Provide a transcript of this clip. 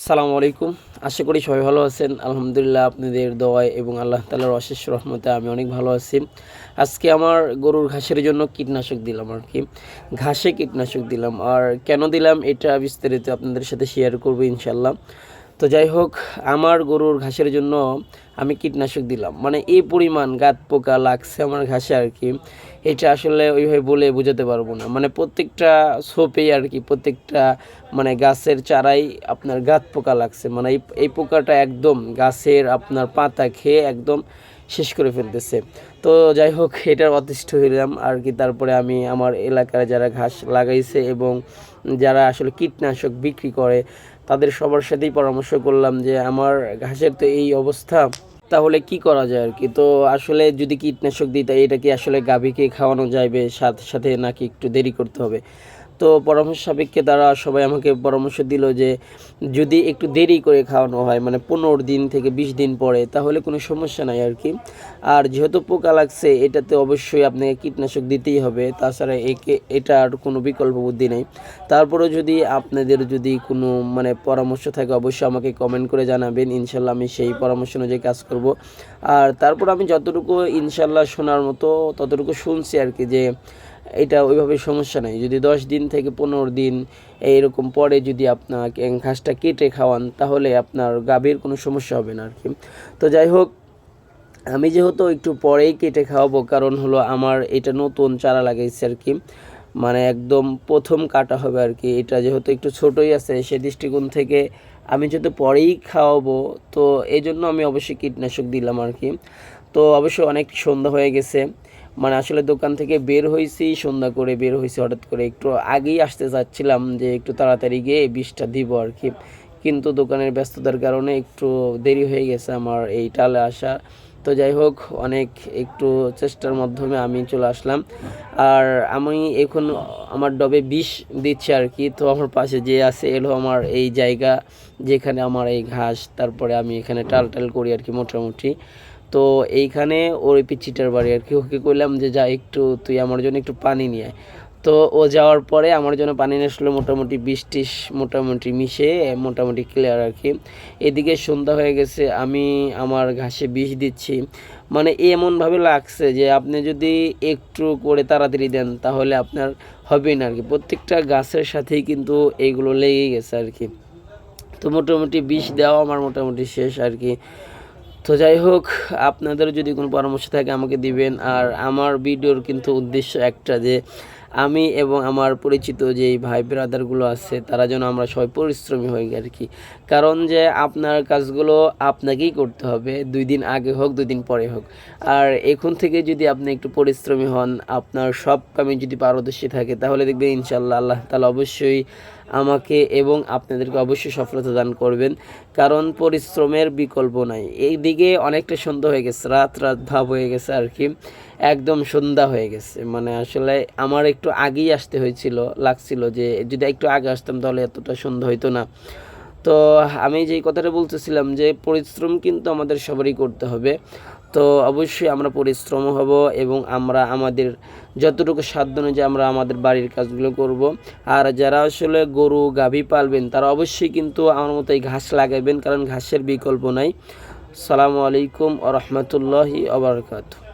সালামু আলাইকুম। আশা করি সবাই ভালো আছেন। আলহামদুলিল্লাহ আপনাদের দোয়ায় এবং আল্লাহ তাআলার অশেষ রহমতে আমি অনেক ভালো আছি। আজকে আমার গরুর ঘাসের জন্য কীটনাশক দিলাম আরকি। ঘাসে কীটনাশক দিলাম। আর কেন দিলাম এটা বিস্তারিত আপনাদের সাথে শেয়ার করব ইনশাআল্লাহ। তো যাই হোক, আমার গরুর ঘাসের জন্য আমি কীটনাশক দিলাম। মানে এই পরিমাণ গাত পোকা লাগছে আমার ঘাসে আরকি। এটা আসলে ওইভাবে বলে বোঝাতে পারবো না। মানে প্রত্যেকটা ছোপেই আরকি, প্রত্যেকটা মানে গাছের চারাই আপনার গাত পোকা লাগছে। মানে এই পোকাটা একদম গাছের আপনার পাতা খেয়ে একদম শেষ করে ফেলতেছে। তো যাই হোক, এটার অতিষ্ঠ হইলাম আরকি। তারপরে আমি আমার এলাকায় যারা ঘাস লাগাইছে এবং যারা আসলে কীটনাশক বিক্রি করে তাদের সবার সাথেই পরামর্শ করলাম যে আমার ঘাসের তো এই অবস্থা, তাহলে কি করা যায় আর কি। তো আসলে যদি কীটনাশক দিই তাই এটা কি আসলে গাভীকে খাওয়ানো যাবে সাথে সাথে, নাকি একটু দেরি করতে হবে? তো পরামর্শ সাপেক্ষে তারা সবাই আমাকে পরামর্শ দিল যে যদি একটু দেরি করে খাওয়ানো হয়, মানে 15 দিন থেকে 20 দিন পরে, তাহলে কোনো সমস্যা নাই আর কি। আর যেহেতু পোকা লাগছে এটাতে অবশ্যই আপনাকে কীটনাশক দিতেই হবে, তাছাড়া এটার কোনো বিকল্প বুদ্ধি নেই। তারপরেও যদি আপনাদের যদি কোনো মানে পরামর্শ থাকে অবশ্যই আমাকে কমেন্ট করে জানাবেন। ইনশাল্লাহ আমি সেই পরামর্শ অনুযায়ী কাজ করব। আর তারপর আমি যতটুকু ইনশাল্লাহ শোনার মতো ততটুকু শুনছি আর কি, যে এটা ওইভাবে সমস্যা নেই। যদি 10 দিন থেকে 15 দিন এইরকম পরে যদি আপনাকে ঘাসটা কেটে খাওয়ান তাহলে আপনার গাভীর কোনো সমস্যা হবে না আর কি। তো যাই হোক, আমি যেহেতু একটু পরেই কেটে খাওয়াবো, কারণ হলো আমার এটা নতুন চারা লাগাইছে আর কি। মানে একদম প্রথম কাটা হবে আর কি। এটা যেহেতু একটু ছোটোই আছে সে দৃষ্টিকোণ থেকে আমি যেহেতু পরেই খাওয়াবো, তো এই জন্য আমি অবশ্যই কীটনাশক দিলাম আর কি। তো অবশ্যই অনেক সন্ধ্যা হয়ে গেছে। মানে আসলে দোকান থেকে বের হয়েছি, সন্ধ্যা করে বের হয়েছি, হঠাৎ করে একটু আগেই আসতে চাচ্ছিলাম যে একটু তাড়াতাড়ি গিয়ে বিষটা দিব আর কি। কিন্তু দোকানের ব্যস্ততার কারণে একটু দেরি হয়ে গেছে আমার এই টালে আসা। তো যাই হোক, অনেক একটু চেষ্টার মাধ্যমে আমি চলে আসলাম। আর আমি এখন আমার ডবে বিষ দিচ্ছে আর কি। তো আমার পাশে যে আছে এলো আমার এই জায়গা যেখানে আমার এই ঘাস, তারপরে আমি এখানে টাল করি আর কি মোটামুটি। তো এইখানে ওর পিচ্চিটার বাড়ি আর কি। ওকে কইলাম যে যা একটু তুই আমার জন্য একটু পানি নিয়ে আয়। তো ও যাওয়ার পরে আমার জন্য পানি নিয়ে আসলো, মোটামুটি 20-30 মোটামুটি মিশে মোটামুটি ক্লিয়ার আর কি। এদিকে সন্ধ্যা হয়ে গেছে, আমি আমার ঘাসে বিষ দিচ্ছি। মানে এমনভাবে লাগছে যে আপনি যদি একটু করে তাড়াতাড়ি দেন তাহলে আপনার হবেই না আর কি। প্রত্যেকটা গাছের সাথেই কিন্তু এইগুলো লেগেই গেছে আর কি। তো মোটামুটি বিষ দেওয়া আমার মোটামুটি শেষ আর কি। তো যাই হোক, আপনাদের যদি কোনো পরামর্শ থাকে আমাকে দিবেন। আর আমার ভিডিওর কিন্তু উদ্দেশ্য একটা, যে আমি এবং আমার পরিচিত যেই ভাই ব্রাদারগুলো আছে তারা যেন আমরা সবাই পরিশ্রমী হই আর কি। কারণ যে আপনার কাজগুলো আপনাকেই করতে হবে, 2 দিন আগে হোক 2 দিন পরে হোক। আর এখন থেকে যদি আপনি একটু পরিশ্রমী হন, আপনার সব কামে যদি পারদর্শী থাকে, তাহলে দেখবেন ইনশাল্লাহ আল্লাহ তাআলা অবশ্যই আমাকে এবং আপনাদেরকে অবশ্যই সফলতা দান করবেন। কারণ পরিশ্রমের বিকল্প নাই। এইদিকে অনেকটা সন্ধ্যা হয়ে গেছে, রাত ভাব হয়ে গেছে আর কি। একদম সন্ধ্যা হয়ে গেছে। মানে আসলে আমার একটু আগেই আসতে হয়েছিল, লাগছিল যে যদি একটু আগে আসতাম তাহলে এতটা সন্ধ্যা হইতো না। তো আমি যেই কথাটা বলতেছিলাম যে পরিশ্রম কিন্তু আমাদের সবারই করতে হবে। তো অবশ্যই আমরা পরিশ্রম হব এবং আমরা আমাদের যতটুকু সাধ্য অনুযায়ী আমরা আমাদের বাড়ির কাজগুলো করব। আর যারা আসলে গরু গাভী পালবেন তারা অবশ্যই কিন্তু আমার মতো এই ঘাস লাগাবেন, কারণ ঘাসের বিকল্প নাই। আসসালামু আলাইকুম ওয়া রাহমাতুল্লাহি ওয়া বারাকাতুহু।